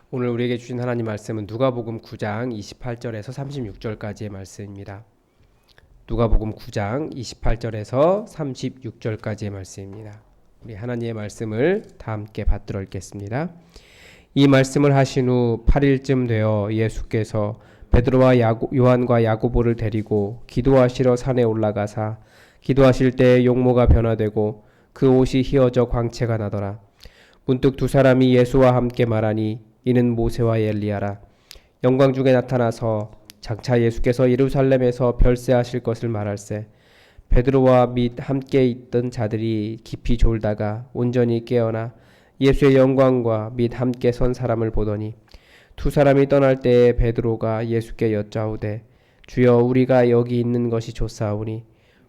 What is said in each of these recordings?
오늘 우리에게 주신 하나님 말씀은 누가복음 9장 28절에서 36절까지의 말씀입니다. 누가복음 9장 28절에서 36절까지의 말씀입니다. 우리 하나님의 말씀을 다 함께 받들어 읽겠습니다. 이 말씀을 하신 후 8일쯤 되어 예수께서 베드로와 요한과 야고보를 데리고 기도하시러 산에 올라가사 기도하실 때 용모가 변화되고 그 옷이 휘어져 광채가 나더라. 문득 두 사람이 예수와 함께 말하니 이는 모세와 엘리야라. 영광 중에 나타나서 장차 예수께서 예루살렘에서 별세하실 것을 말할세. 베드로와 및 함께 있던 자들이 깊이 졸다가 온전히 깨어나 예수의 영광과 및 함께 선 사람을 보더니 두 사람이 떠날 때에 베드로가 예수께 여짜오되 주여 우리가 여기 있는 것이 좋사오니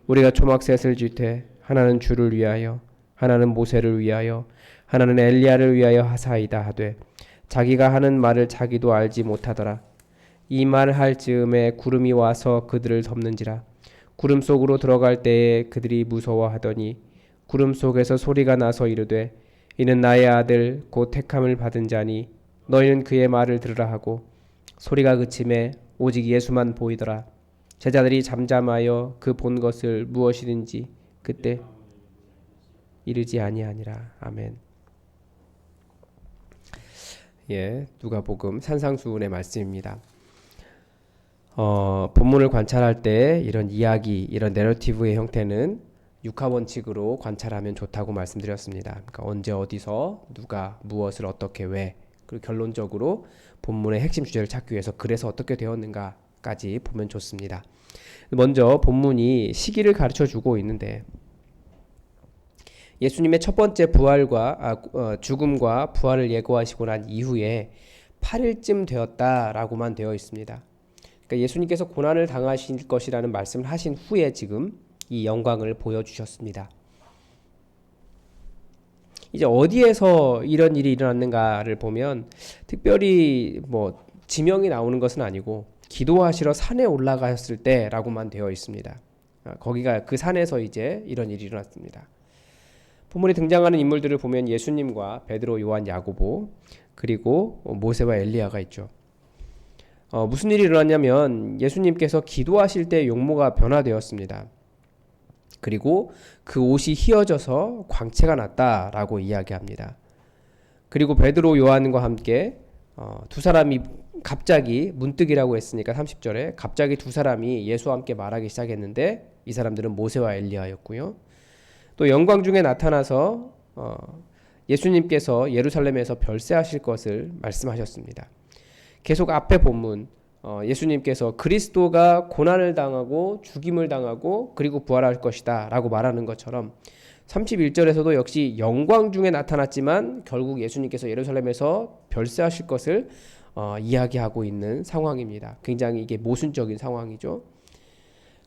우리가 초막셋을 지되 하나는 주를 위하여 하나는 모세를 위하여 하나는 엘리야를 위하여 하사이다 하되 자기가 하는 말을 자기도 알지 못하더라. 이 말을 할 즈음에 구름이 와서 그들을 덮는지라. 구름 속으로 들어갈 때에 그들이 무서워하더니 구름 속에서 소리가 나서 이르되 이는 나의 아들 곧 택함을 받은 자니 너희는 그의 말을 들으라 하고 소리가 그침에 오직 예수만 보이더라. 제자들이 잠잠하여 그 본 것을 무엇이든지 그때 이르지 아니하니라. 아멘. 누가복음 산상수훈의 말씀입니다. 본문을 관찰할 때 이런 이야기, 이런 내러티브의 형태는 육하원칙으로 관찰하면 좋다고 말씀드렸습니다. 그러니까 언제 어디서 누가 무엇을 어떻게 왜 그리고 결론적으로 본문의 핵심 주제를 찾기 위해서 그래서 어떻게 되었는가까지 보면 좋습니다. 먼저 본문이 시기를 가르쳐주고 있는데 예수님의 첫 번째 죽음과 부활을 예고하시고 난 이후에 8일쯤 되었다라고만 되어 있습니다. 그러니까 예수님께서 고난을 당하실 것이라는 말씀을 하신 후에 지금 이 영광을 보여주셨습니다. 이제 어디에서 이런 일이 일어났는가를 보면 특별히 지명이 나오는 것은 아니고 기도하시러 산에 올라가셨을 때라고만 되어 있습니다. 거기가 그 산에서 이제 이런 일이 일어났습니다. 본문에 등장하는 인물들을 보면 예수님과 베드로, 요한, 야고보 그리고 모세와 엘리야가 있죠. 무슨 일이 일어났냐면 예수님께서 기도하실 때 용모가 변화되었습니다. 그리고 그 옷이 휘어져서 광채가 났다라고 이야기합니다. 그리고 베드로, 요한과 함께 두 사람이 갑자기 문득이라고 했으니까 30절에 갑자기 두 사람이 예수와 함께 말하기 시작했는데 이 사람들은 모세와 엘리야였고요. 또 영광 중에 나타나서 예수님께서 예루살렘에서 별세하실 것을 말씀하셨습니다. 계속 앞에 본문 예수님께서 그리스도가 고난을 당하고 죽임을 당하고 그리고 부활할 것이다 라고 말하는 것처럼 31절에서도 역시 영광 중에 나타났지만 결국 예수님께서 예루살렘에서 별세하실 것을 이야기하고 있는 상황입니다. 굉장히 이게 모순적인 상황이죠.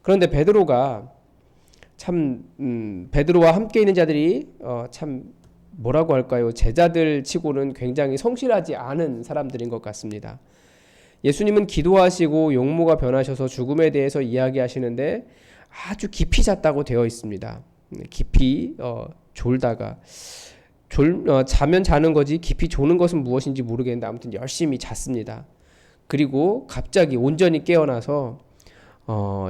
그런데 베드로가 베드로와 함께 있는 자들이 참 뭐라고 할까요? 제자들 치고는 굉장히 성실하지 않은 사람들인 것 같습니다. 예수님은 기도하시고 용모가 변하셔서 죽음에 대해서 이야기하시는데 아주 깊이 잤다고 되어 있습니다. 깊이 졸다가 자면 자는 거지 깊이 조는 것은 무엇인지 모르겠는데 아무튼 열심히 잤습니다. 그리고 갑자기 온전히 깨어나서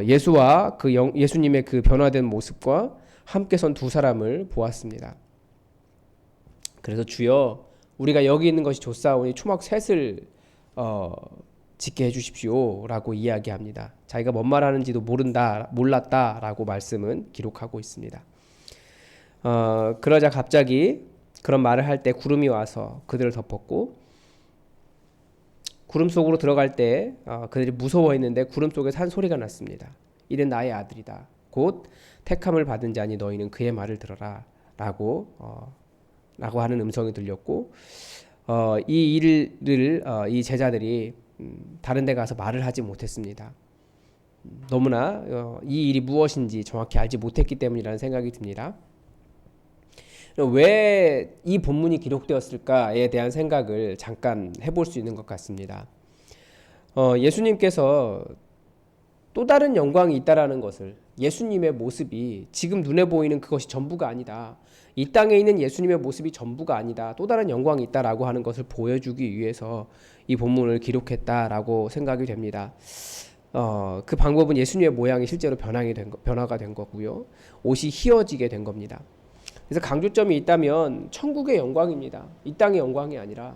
예수와 예수님의 그 변화된 모습과 함께 선 두 사람을 보았습니다. 그래서 주여 우리가 여기 있는 것이 좋사오니 초막 셋을 짓게 해주십시오 라고 이야기합니다. 자기가 뭔 말하는지도 몰랐다라고 말씀은 기록하고 있습니다. 그러자 갑자기 그런 말을 할 때 구름이 와서 그들을 덮었고 구름 속으로 들어갈 때 그들이 무서워했는데 구름 속에서 한 소리가 났습니다. 이는 나의 아들이다. 곧 택함을 받은 자니 너희는 그의 말을 들어라 라고 하는 음성이 들렸고 이 일을 이 제자들이 다른 데 가서 말을 하지 못했습니다. 너무나 이 일이 무엇인지 정확히 알지 못했기 때문이라는 생각이 듭니다. 왜 이 본문이 기록되었을까에 대한 생각을 잠깐 해볼 수 있는 것 같습니다. 예수님께서 또 다른 영광이 있다라는 것을, 예수님의 모습이 지금 눈에 보이는 그것이 전부가 아니다. 이 땅에 있는 예수님의 모습이 전부가 아니다. 또 다른 영광이 있다라고 하는 것을 보여주기 위해서 이 본문을 기록했다라고 생각이 됩니다. 그 방법은 예수님의 모양이 실제로 변화가 된 거고요. 옷이 휘어지게 된 겁니다. 그래서 강조점이 있다면 천국의 영광입니다. 이 땅의 영광이 아니라,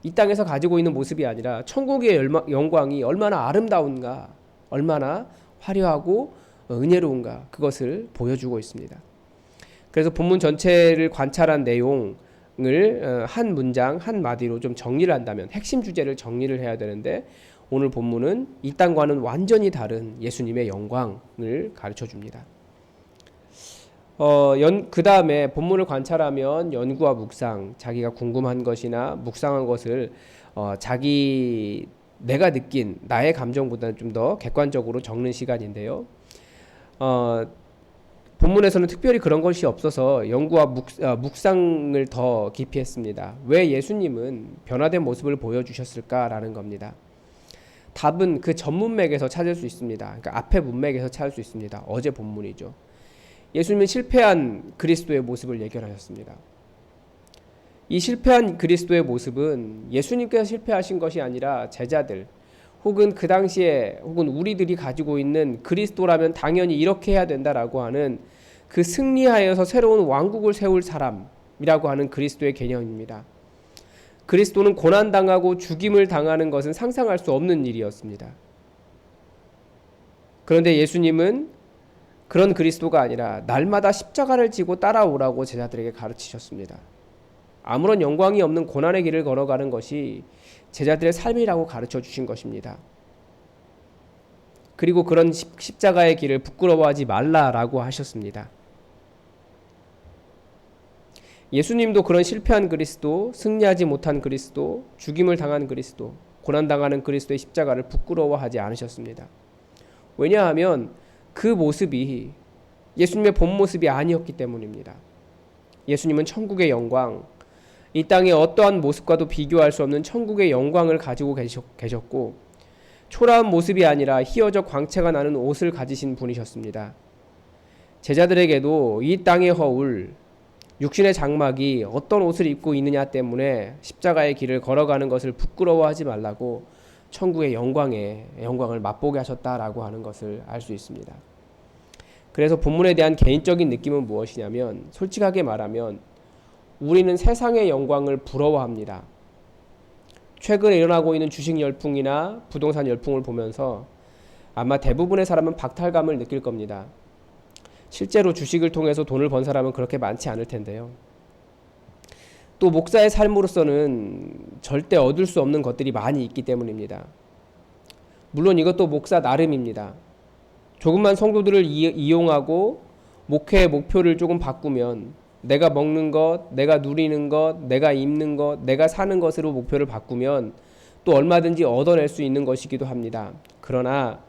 이 땅에서 가지고 있는 모습이 아니라 천국의 영광이 얼마나 아름다운가, 얼마나 화려하고 은혜로운가, 그것을 보여주고 있습니다. 그래서 본문 전체를 관찰한 내용을 한 문장 한 마디로 좀 정리를 한다면, 핵심 주제를 정리를 해야 되는데, 오늘 본문은 이 땅과는 완전히 다른 예수님의 영광을 가르쳐 줍니다. 그 다음에 본문을 관찰하면 연구와 묵상, 자기가 궁금한 것이나 묵상한 것을 내가 느낀 나의 감정보다는 좀 더 객관적으로 적는 시간인데요. 본문에서는 특별히 그런 것이 없어서 연구와 묵상을 더 깊이 했습니다. 왜 예수님은 변화된 모습을 보여주셨을까라는 겁니다. 답은 그 전 문맥에서 찾을 수 있습니다. 그러니까 앞에 문맥에서 찾을 수 있습니다. 어제 본문이죠. 예수님은 실패한 그리스도의 모습을 예견하셨습니다. 이 실패한 그리스도의 모습은 예수님께서 실패하신 것이 아니라 제자들, 혹은 그 당시에, 혹은 우리들이 가지고 있는 그리스도라면 당연히 이렇게 해야 된다라고 하는 그 승리하여서 새로운 왕국을 세울 사람이라고 하는 그리스도의 개념입니다. 그리스도는 고난당하고 죽임을 당하는 것은 상상할 수 없는 일이었습니다. 그런데 예수님은 그런 그리스도가 아니라 날마다 십자가를 지고 따라오라고 제자들에게 가르치셨습니다. 아무런 영광이 없는 고난의 길을 걸어가는 것이 제자들의 삶이라고 가르쳐 주신 것입니다. 그리고 그런 십자가의 길을 부끄러워하지 말라라고 하셨습니다. 예수님도 그런 실패한 그리스도, 승리하지 못한 그리스도, 죽임을 당한 그리스도, 고난당하는 그리스도의 십자가를 부끄러워하지 않으셨습니다. 왜냐하면 그 모습이 예수님의 본 모습이 아니었기 때문입니다. 예수님은 천국의 영광, 이 땅의 어떠한 모습과도 비교할 수 없는 천국의 영광을 가지고 계셨고, 초라한 모습이 아니라 희어져 광채가 나는 옷을 가지신 분이셨습니다. 제자들에게도 이 땅의 허울, 육신의 장막이 어떤 옷을 입고 있느냐 때문에 십자가의 길을 걸어가는 것을 부끄러워하지 말라고 천국의 영광을 맛보게 하셨다라고 하는 것을 알 수 있습니다. 그래서 본문에 대한 개인적인 느낌은 무엇이냐면, 솔직하게 말하면 우리는 세상의 영광을 부러워합니다. 최근에 일어나고 있는 주식 열풍이나 부동산 열풍을 보면서 아마 대부분의 사람은 박탈감을 느낄 겁니다. 실제로 주식을 통해서 돈을 번 사람은 그렇게 많지 않을 텐데요. 또 목사의 삶으로서는 절대 얻을 수 없는 것들이 많이 있기 때문입니다. 물론 이것도 목사 나름입니다. 조금만 성도들을 이용하고 목회의 목표를 조금 바꾸면, 내가 먹는 것, 내가 누리는 것, 내가 입는 것, 내가 사는 것으로 목표를 바꾸면 또 얼마든지 얻어낼 수 있는 것이기도 합니다. 그러나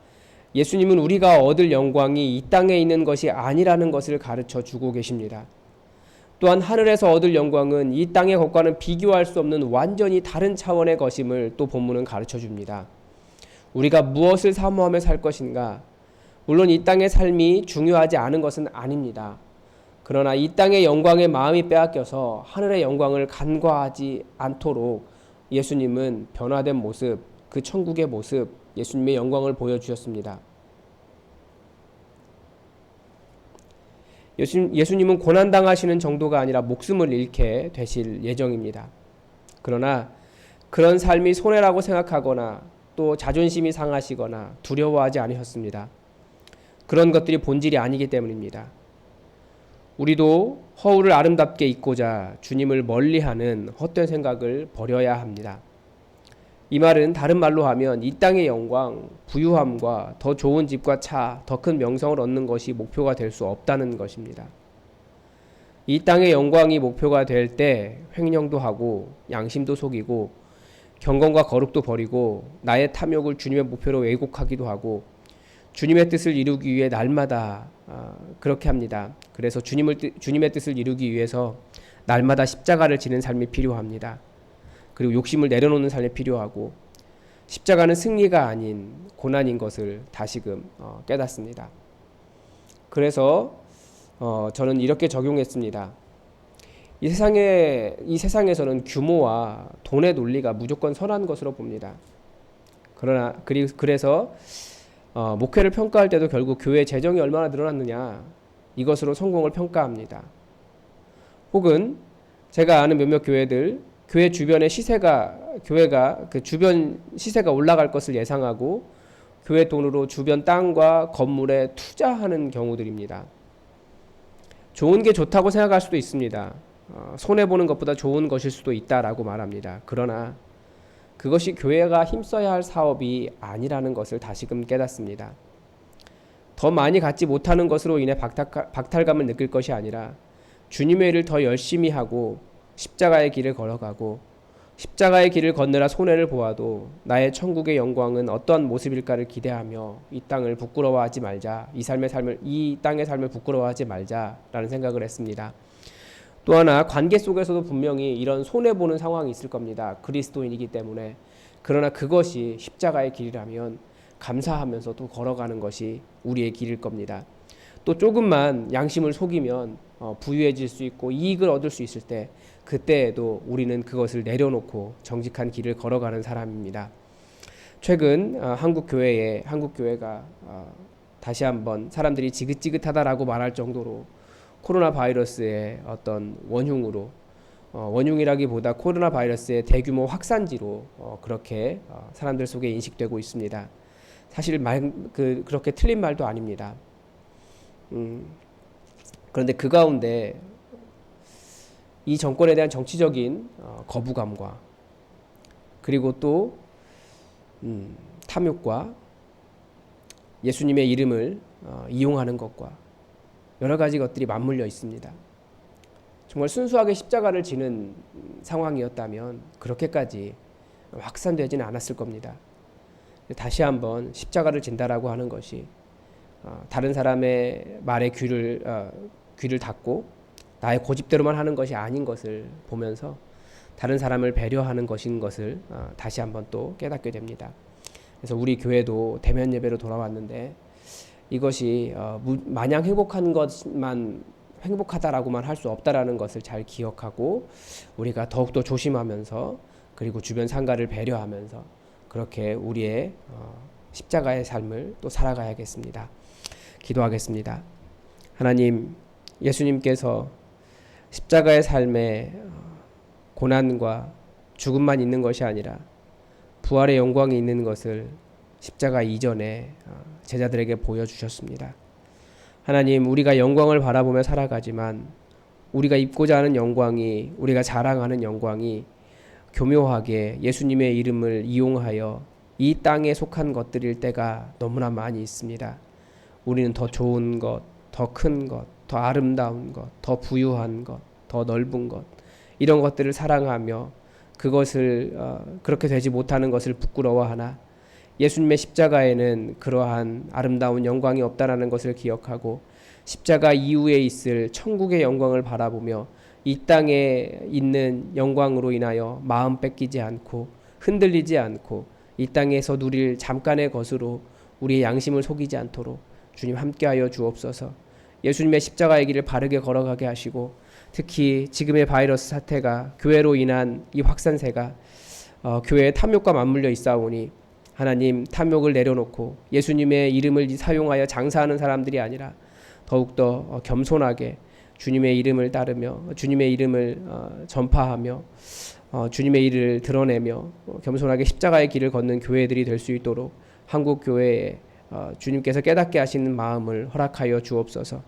예수님은 우리가 얻을 영광이 이 땅에 있는 것이 아니라는 것을 가르쳐 주고 계십니다. 또한 하늘에서 얻을 영광은 이 땅의 것과는 비교할 수 없는 완전히 다른 차원의 것임을 또 본문은 가르쳐 줍니다. 우리가 무엇을 사모하며 살 것인가? 물론 이 땅의 삶이 중요하지 않은 것은 아닙니다. 그러나 이 땅의 영광에 마음이 빼앗겨서 하늘의 영광을 간과하지 않도록 예수님은 변화된 모습, 그 천국의 모습, 예수님의 영광을 보여주셨습니다. 예수님은 고난당하시는 정도가 아니라 목숨을 잃게 되실 예정입니다. 그러나 그런 삶이 손해라고 생각하거나 또 자존심이 상하시거나 두려워하지 않으셨습니다. 그런 것들이 본질이 아니기 때문입니다. 우리도 허울을 아름답게 입고자 주님을 멀리하는 헛된 생각을 버려야 합니다. 이 말은 다른 말로 하면 이 땅의 영광, 부유함과 더 좋은 집과 차, 더 큰 명성을 얻는 것이 목표가 될 수 없다는 것입니다. 이 땅의 영광이 목표가 될 때 횡령도 하고 양심도 속이고 경건과 거룩도 버리고 나의 탐욕을 주님의 목표로 왜곡하기도 하고 주님의 뜻을 이루기 위해 날마다 그렇게 합니다. 그래서 주님의 뜻을 이루기 위해서 날마다 십자가를 지는 삶이 필요합니다. 그리고 욕심을 내려놓는 삶이 필요하고, 십자가는 승리가 아닌 고난인 것을 다시금 깨닫습니다. 그래서 저는 이렇게 적용했습니다. 이 세상에서는 규모와 돈의 논리가 무조건 선한 것으로 봅니다. 그래서 목회를 평가할 때도 결국 교회 재정이 얼마나 늘어났느냐 이것으로 성공을 평가합니다. 혹은 제가 아는 몇몇 교회들 교회 주변의 교회가 그 주변 시세가 올라갈 것을 예상하고 교회 돈으로 주변 땅과 건물에 투자하는 경우들입니다. 좋은 게 좋다고 생각할 수도 있습니다. 손해보는 것보다 좋은 것일 수도 있다라고 말합니다. 그러나 그것이 교회가 힘써야 할 사업이 아니라는 것을 다시금 깨닫습니다. 더 많이 갖지 못하는 것으로 인해 박탈감을 느낄 것이 아니라 주님의 일을 더 열심히 하고 십자가의 길을 걸어가고 십자가의 길을 걷느라 손해를 보아도 나의 천국의 영광은 어떠한 모습일까를 기대하며 이 땅을 부끄러워하지 말자, 이 땅의 삶을 부끄러워하지 말자라는 생각을 했습니다. 또 하나 관계 속에서도 분명히 이런 손해보는 상황이 있을 겁니다. 그리스도인이기 때문에. 그러나 그것이 십자가의 길이라면 감사하면서 또 걸어가는 것이 우리의 길일 겁니다. 또 조금만 양심을 속이면 부유해질 수 있고 이익을 얻을 수 있을 때 그때에도 우리는 그것을 내려놓고 정직한 길을 걸어가는 사람입니다. 최근 한국 교회가 다시 한번 사람들이 지긋지긋하다라고 말할 정도로 코로나 바이러스의 어떤 원흉이라기보다 코로나 바이러스의 대규모 확산지로 그렇게 사람들 속에 인식되고 있습니다. 사실 그렇게 틀린 말도 아닙니다. 그런데 그 가운데 이 정권에 대한 정치적인 거부감과 그리고 또 탐욕과 예수님의 이름을 이용하는 것과 여러 가지 것들이 맞물려 있습니다. 정말 순수하게 십자가를 지는 상황이었다면 그렇게까지 확산되지는 않았을 겁니다. 다시 한번 십자가를 진다라고 하는 것이 다른 사람의 말에 귀를 닫고 나의 고집대로만 하는 것이 아닌 것을 보면서 다른 사람을 배려하는 것인 것을 다시 한번 또 깨닫게 됩니다. 그래서 우리 교회도 대면 예배로 돌아왔는데 이것이 마냥 행복하다라고만 할 수 없다라는 것을 잘 기억하고 우리가 더욱더 조심하면서 그리고 주변 상가를 배려하면서 그렇게 우리의 십자가의 삶을 또 살아가야겠습니다. 기도하겠습니다. 하나님, 예수님께서 십자가의 삶에 고난과 죽음만 있는 것이 아니라 부활의 영광이 있는 것을 십자가 이전에 제자들에게 보여주셨습니다. 하나님, 우리가 영광을 바라보며 살아가지만 우리가 입고자 하는 영광이, 우리가 자랑하는 영광이 교묘하게 예수님의 이름을 이용하여 이 땅에 속한 것들일 때가 너무나 많이 있습니다. 우리는 더 좋은 것, 더 큰 것, 더 아름다운 것, 더 부유한 것, 더 넓은 것, 이런 것들을 사랑하며 그것을 그렇게 되지 못하는 것을 부끄러워하나 예수님의 십자가에는 그러한 아름다운 영광이 없다라는 것을 기억하고 십자가 이후에 있을 천국의 영광을 바라보며 이 땅에 있는 영광으로 인하여 마음 뺏기지 않고 흔들리지 않고 이 땅에서 누릴 잠깐의 것으로 우리의 양심을 속이지 않도록 주님 함께하여 주옵소서. 예수님의 십자가의 길을 바르게 걸어가게 하시고 특히 지금의 바이러스 사태가 교회로 인한 이 확산세가 교회의 탐욕과 맞물려 있사오니 하나님, 탐욕을 내려놓고 예수님의 이름을 사용하여 장사하는 사람들이 아니라 더욱더 겸손하게 주님의 이름을 따르며 주님의 이름을 전파하며 주님의 일을 드러내며 겸손하게 십자가의 길을 걷는 교회들이 될 수 있도록 한국 교회에 주님께서 깨닫게 하시는 마음을 허락하여 주옵소서.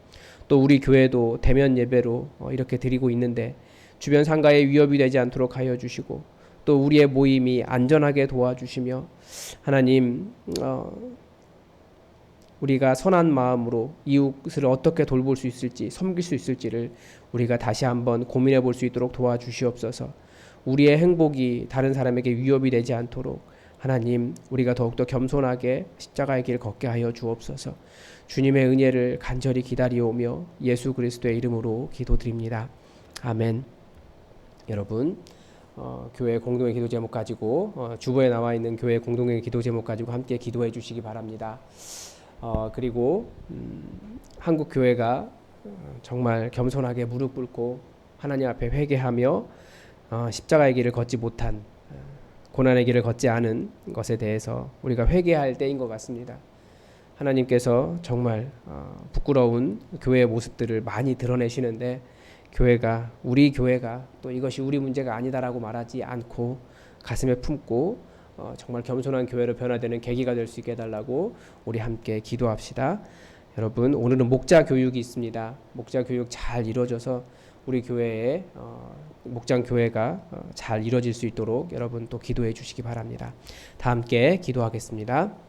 또 우리 교회도 대면 예배로 이렇게 드리고 있는데 주변 상가에 위협이 되지 않도록 하여 주시고 또 우리의 모임이 안전하게 도와주시며 하나님, 우리가 선한 마음으로 이웃을 어떻게 돌볼 수 있을지, 섬길 수 있을지를 우리가 다시 한번 고민해 볼 수 있도록 도와주시옵소서. 우리의 행복이 다른 사람에게 위협이 되지 않도록 하나님, 우리가 더욱더 겸손하게 십자가의 길 걷게 하여 주옵소서. 주님의 은혜를 간절히 기다리오며 예수 그리스도의 이름으로 기도드립니다. 아멘. 여러분, 교회 공동의 기도 제목 가지고 주보에 나와 있는 교회 공동의 기도 제목 가지고 함께 기도해 주시기 바랍니다. 그리고 한국 교회가 정말 겸손하게 무릎 꿇고 하나님 앞에 회개하며 십자가의 길을 걷지 못한 고난의 길을 걷지 않은 것에 대해서 우리가 회개할 때인 것 같습니다. 하나님께서 정말 부끄러운 교회의 모습들을 많이 드러내시는데 우리 교회가 또 이것이 우리 문제가 아니다라고 말하지 않고 가슴에 품고 정말 겸손한 교회로 변화되는 계기가 될 수 있게 해달라고 우리 함께 기도합시다. 여러분, 오늘은 목자 교육이 있습니다. 목자 교육 잘 이루어져서 우리 교회의 목장 교회가 잘 이루어질 수 있도록 여러분 또 기도해 주시기 바랍니다. 다 함께 기도하겠습니다.